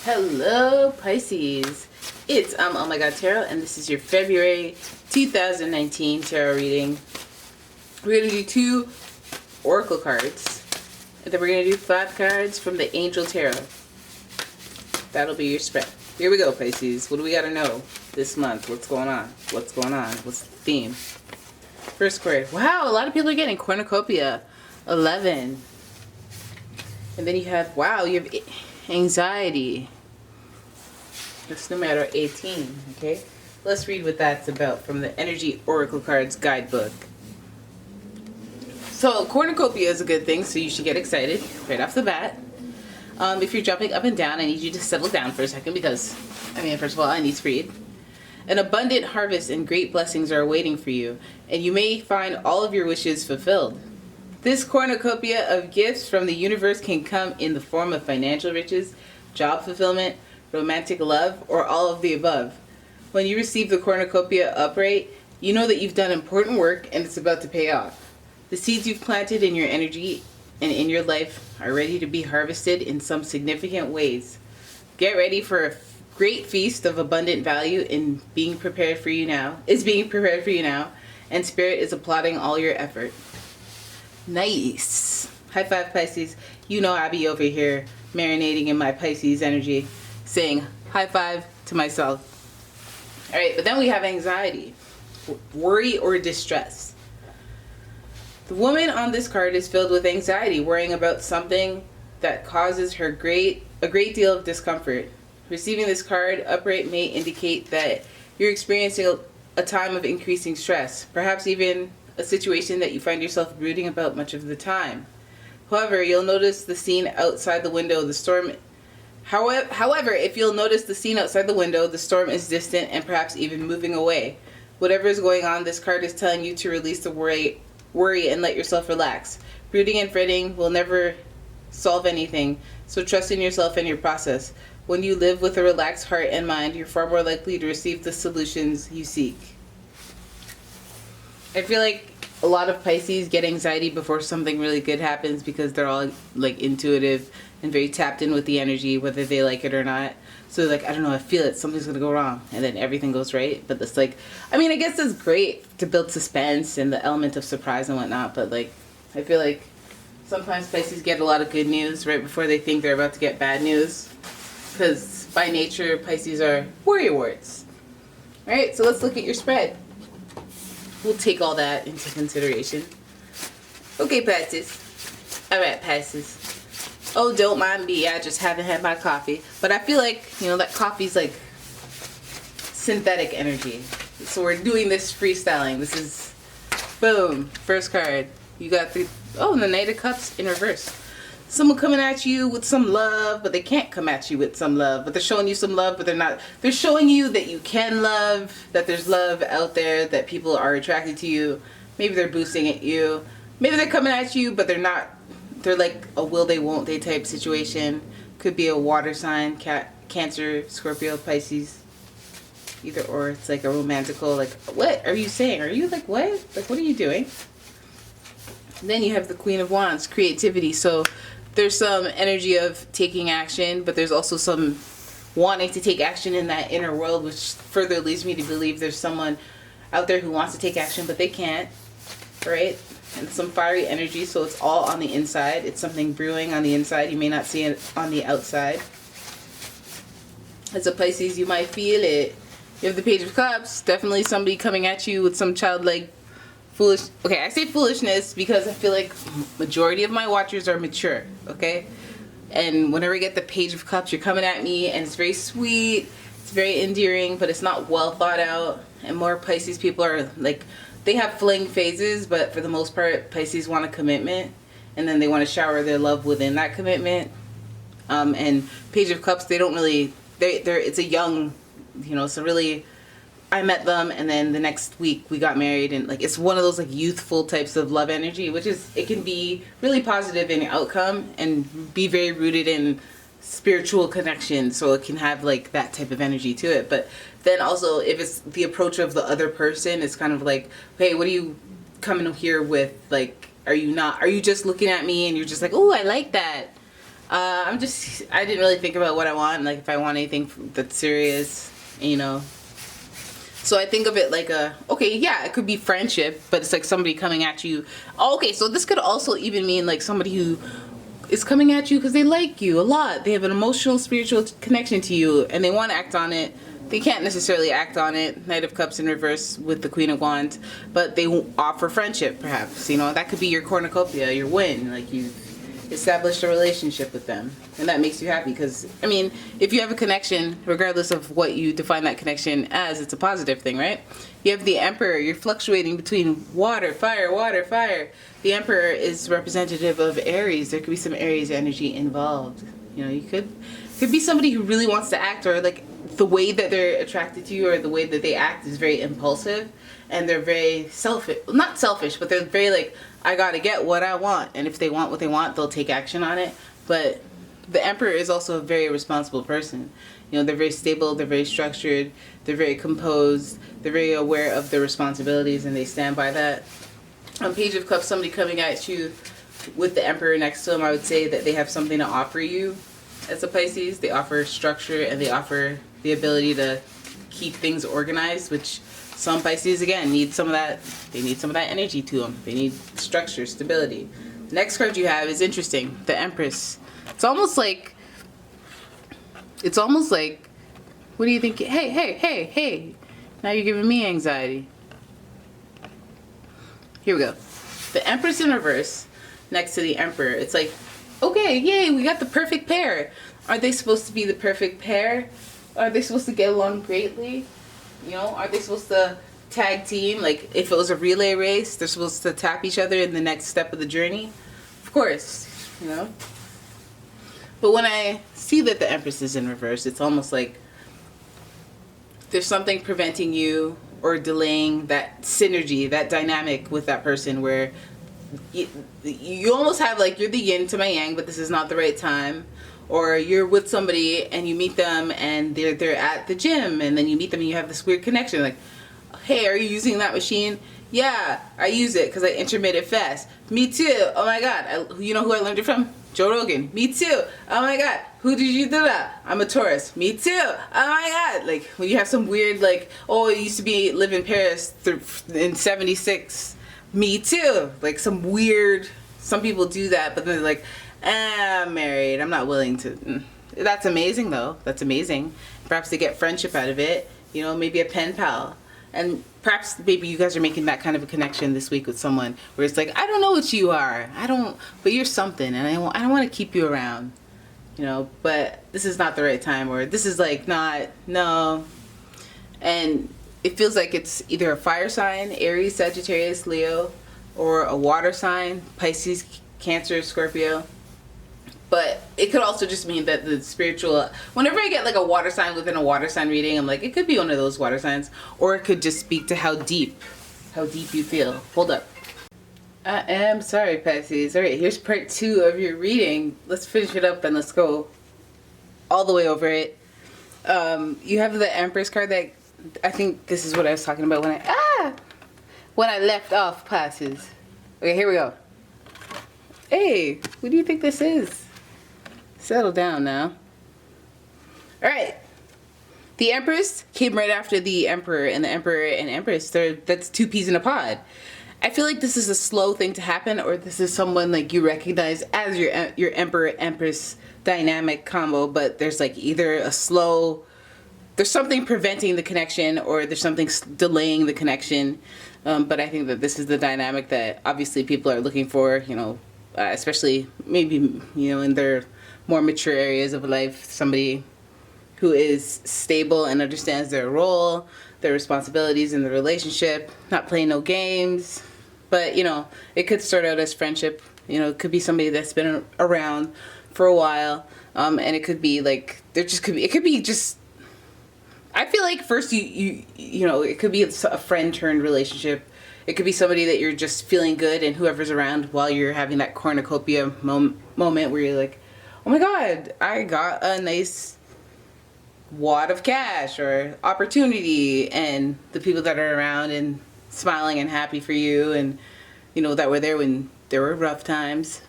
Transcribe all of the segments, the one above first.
Hello Pisces, it's Oh My God Tarot, and this is your February 2019 tarot reading. We're going to do 2 oracle cards, and then we're going to do 5 cards from the Angel Tarot. That'll be your spread. Here we go, Pisces. What do we got to know this month? What's going on? What's going on? What's the theme? First card. Wow, a lot of people are getting cornucopia. 11. And then you have, wow, you have anxiety. That's numero 18, okay? Let's read what that's about from the Energy Oracle Cards Guidebook. So, cornucopia is a good thing, so you should get excited right off the bat. If you're jumping up and down, I need you to settle down for a second because, first of all, I need to read. An abundant harvest and great blessings are awaiting for you, and you may find all of your wishes fulfilled. This cornucopia of gifts from the universe can come in the form of financial riches, job fulfillment, romantic love, or all of the above. When you receive the cornucopia upright, you know that you've done important work and it's about to pay off. The seeds you've planted in your energy and in your life are ready to be harvested in some significant ways. Get ready for a great feast of abundant value in being prepared for you now. And Spirit is applauding all your effort. Nice. High five, Pisces. You know I be over here marinating in my Pisces energy, saying high five to myself. All right, but then we have anxiety, worry or distress. The woman on this card is filled with anxiety, worrying about something that causes her a great deal of discomfort. Receiving this card upright may indicate that you're experiencing a time of increasing stress, perhaps even a situation that you find yourself brooding about much of the time. However, you'll notice the scene outside the window. However, if you'll notice the scene outside the window, the storm is distant and perhaps even moving away. Whatever is going on, this card is telling you to release the worry and let yourself relax. Brooding and fretting will never solve anything, so trust in yourself and your process. When you live with a relaxed heart and mind, you're far more likely to receive the solutions you seek. I feel like a lot of Pisces get anxiety before something really good happens because they're all like intuitive and very tapped in with the energy, whether they like it or not. So like, I don't know, I feel it, something's gonna go wrong, and then everything goes right. But it's like, I guess it's great to build suspense and the element of surprise and whatnot, but like, I feel like sometimes Pisces get a lot of good news right before they think they're about to get bad news, because by nature, Pisces are worrywarts. Alright, so let's look at your spread. We'll take all that into consideration. Okay, Pisces. Alright, Pisces. Oh, don't mind me. I just haven't had my coffee. But I feel like, that coffee's like synthetic energy. So we're doing this freestyling. This is, boom, first card. You got the Knight of Cups in reverse. Someone coming at you with some love, but they can't come at you with some love. But they're showing you some love, but they're not. They're showing you that you can love, that there's love out there, that people are attracted to you. Maybe they're boosting at you. Maybe they're coming at you, but they're not. They're like a will they, won't they type situation. Could be a water sign, Cancer, Scorpio, Pisces. Either or. It's like a romantical, like, what are you saying? Are you like, what? Like, what are you doing? And then you have the Queen of Wands, creativity. So there's some energy of taking action, but there's also some wanting to take action in that inner world, which further leads me to believe there's someone out there who wants to take action, but they can't, right? And some fiery energy, so it's all on the inside. It's something brewing on the inside. You may not see it on the outside. As a Pisces, you might feel it. You have the Page of Cups, definitely somebody coming at you with some childlike foolish. Okay, I say foolishness because I feel like majority of my watchers are mature, okay? And whenever I get the Page of Cups, you're coming at me and it's very sweet, it's very endearing, but it's not well thought out. And more Pisces people are like, they have fling phases, but for the most part, Pisces want a commitment, and then they want to shower their love within that commitment. And Page of Cups, they don't really, it's a young, so really, I met them, and then the next week we got married, and like it's one of those like youthful types of love energy, which is, it can be really positive in outcome and be very rooted in spiritual connection, so it can have like that type of energy to it. But then also, if it's the approach of the other person, it's kind of like, hey, what are you coming here with? Like, are you just looking at me and you're just like, oh, I like that? I didn't really think about what I want, like if I want anything that's serious, you know. So I think of it like okay, yeah, it could be friendship, but it's like somebody coming at you. Oh, okay, so this could also even mean like somebody who is coming at you because they like you a lot. They have an emotional, spiritual connection to you, and they want to act on it. They can't necessarily act on it. Knight of Cups in reverse with the Queen of Wands, but they offer friendship, perhaps. You know, that could be your cornucopia, your win. Like you established a relationship with them, and that makes you happy. Because I mean, if you have a connection, regardless of what you define that connection as, it's a positive thing, right? You have the Emperor. You're fluctuating between water, fire, water, fire. The Emperor is representative of Aries. There could be some Aries energy involved. You know, you could be somebody who really wants to act, or like the way that they're attracted to you or the way that they act is very impulsive, and they're very selfish. Not selfish, but they're very like, I gotta get what I want, and if they want what they want, they'll take action on it. But the Emperor is also a very responsible person. You know, they're very stable, they're very structured, they're very composed, they're very aware of their responsibilities, and they stand by that. On Page of Cups, somebody coming at you with the Emperor next to them, I would say that they have something to offer you as a Pisces. They offer structure, and they offer the ability to keep things organized, which some Pisces, again, need some of that. They need some of that energy to them. They need structure, stability. The next card you have is interesting. The Empress. It's almost like, what do you think? Hey. Now you're giving me anxiety. Here we go. The Empress in reverse next to the Emperor. It's like, okay, yay, we got the perfect pair. Are they supposed to be the perfect pair? Are they supposed to get along greatly? You know, are they supposed to tag team? Like, if it was a relay race, they're supposed to tap each other in the next step of the journey? Of course, you know. But when I see that the Empress is in reverse, it's almost like there's something preventing you or delaying that synergy, that dynamic with that person, where you almost have like, you're the yin to my yang, but this is not the right time. Or you're with somebody and you meet them and they're at the gym, and then you meet them and you have this weird connection, like, hey, are you using that machine? Yeah, I use it because I intermittent fast. Me too. Oh my god. You know who I learned it from? Joe Rogan. Me too. Oh my god. Who did you do that? I'm a Taurus. Me too. Oh my god. Like, when you have some weird, like, oh, I used to live in Paris in 76. Me too. Like, some weird, some people do that, but then they're like, I'm married. I'm not willing to. That's amazing, though. That's amazing. Perhaps they get friendship out of it. You know, maybe a pen pal. And perhaps maybe you guys are making that kind of a connection this week with someone where it's like, I don't know what you are. But you're something, and I don't want to keep you around. You know, but this is not the right time, or this is like no. And it feels like it's either a fire sign, Aries, Sagittarius, Leo, or a water sign, Pisces, Cancer, Scorpio. But it could also just mean that the spiritual, whenever I get like a water sign within a water sign reading, I'm like, it could be one of those water signs, or it could just speak to how deep you feel. Hold up. I am sorry, Pisces. All right, here's part 2 of your reading. Let's finish it up and let's go all the way over it. You have the Empress card. That, I think this is what I was talking about when I left off, Pisces. Okay, here we go. Hey, what do you think this is? Settle down now. All right. The Empress came right after the Emperor, and the Emperor and Empress, that's 2 peas in a pod. I feel like this is a slow thing to happen, or this is someone like you recognize as your Emperor-Empress dynamic combo, but there's like either there's something preventing the connection, or there's something delaying the connection. But I think that this is the dynamic that obviously people are looking for, you know, especially maybe, you know, in their more mature areas of life, somebody who is stable and understands their role, their responsibilities in the relationship, not playing no games. But, you know, it could start out as friendship. You know, it could be somebody that's been around for a while. And it could be like, it could be just, I feel like first you know, it could be a friend turned relationship. It could be somebody that you're just feeling good, and whoever's around while you're having that cornucopia moment where you're like, oh my god, I got a nice wad of cash or opportunity, and the people that are around and smiling and happy for you, and, you know, that were there when there were rough times,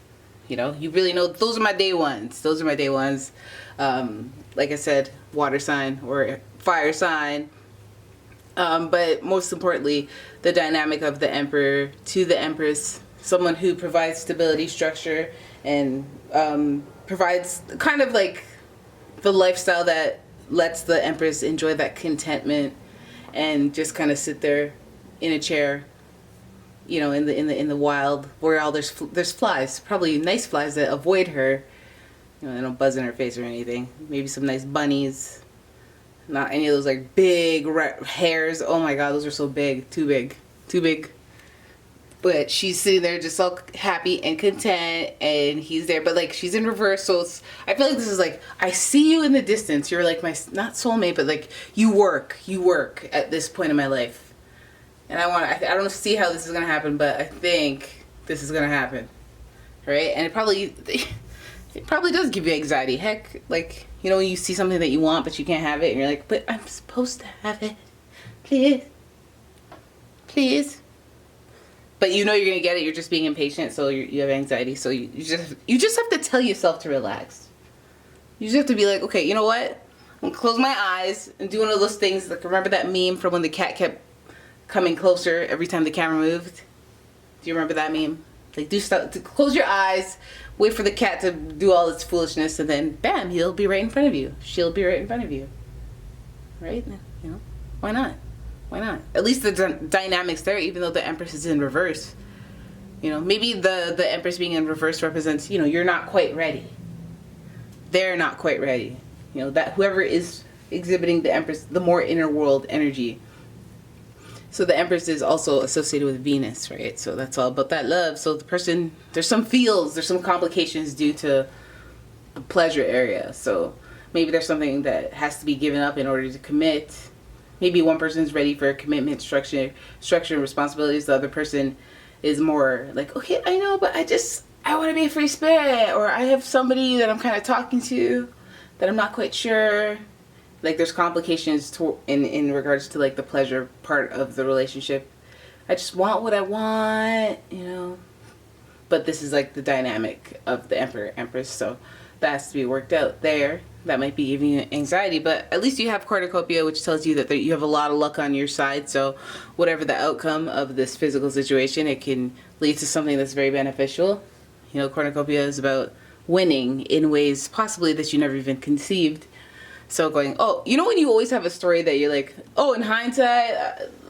You know, you really know, those are my day ones. Those are my day ones. Like I said, water sign or fire sign. But most importantly, the dynamic of the Emperor to the Empress, someone who provides stability, structure, and provides kind of like the lifestyle that lets the Empress enjoy that contentment and just kind of sit there in a chair, you know, in the wild, where all there's flies, probably nice flies that avoid her. You know, they don't buzz in her face or anything. Maybe some nice bunnies. Not any of those like big hairs. Oh my god, those are so big. Too big. Too big. But she's sitting there just all happy and content, and he's there. But like, she's in reverse, so I feel like this is like, I see you in the distance. You're like my, not soulmate, but like you work at this point in my life. And I don't see how this is gonna happen, but I think this is gonna happen, right? And it probably does give you anxiety. Heck, like, you know, when you see something that you want but you can't have it, and you're like, but I'm supposed to have it, please, please. But you know you're gonna get it. You're just being impatient, so you have anxiety. So you just have to tell yourself to relax. You just have to be like, okay, you know what? I'm gonna close my eyes and do one of those things. Like, remember that meme from when the cat kept coming closer every time the camera moved? Do you remember that meme? Like, do stuff to close your eyes, wait for the cat to do all its foolishness, and then bam, he'll be right in front of you. She'll be right in front of you. Right? You know, why not? Why not? At least the dynamics there, even though the Empress is in reverse. You know, maybe the Empress being in reverse represents, you know, you're not quite ready. They're not quite ready. You know, that whoever is exhibiting the Empress, the more inner world energy. So the Empress is also associated with Venus, right? So that's all about that love. So the person, there's some complications due to the pleasure area. So maybe there's something that has to be given up in order to commit. Maybe one person's ready for commitment, structure and responsibilities. The other person is more like, okay, I know, but I want to be a free spirit. Or I have somebody that I'm kind of talking to that I'm not quite sure. Like, there's complications in regards to like the pleasure part of the relationship. I just want what I want, you know. But this is like the dynamic of the Emperor, Empress. So that has to be worked out there. That might be giving you anxiety, but at least you have cornucopia, which tells you that you have a lot of luck on your side. So whatever the outcome of this physical situation, it can lead to something that's very beneficial. You know, cornucopia is about winning in ways possibly that you never even conceived. So going, oh, you know when you always have a story that you're like, oh, in hindsight,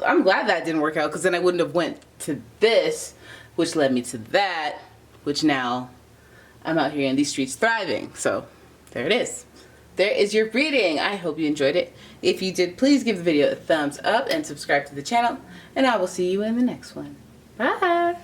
I'm glad that didn't work out, because then I wouldn't have went to this, which led me to that, which now I'm out here in these streets thriving. So there it is. There is your reading. I hope you enjoyed it. If you did, please give the video a thumbs up and subscribe to the channel, and I will see you in the next one. Bye.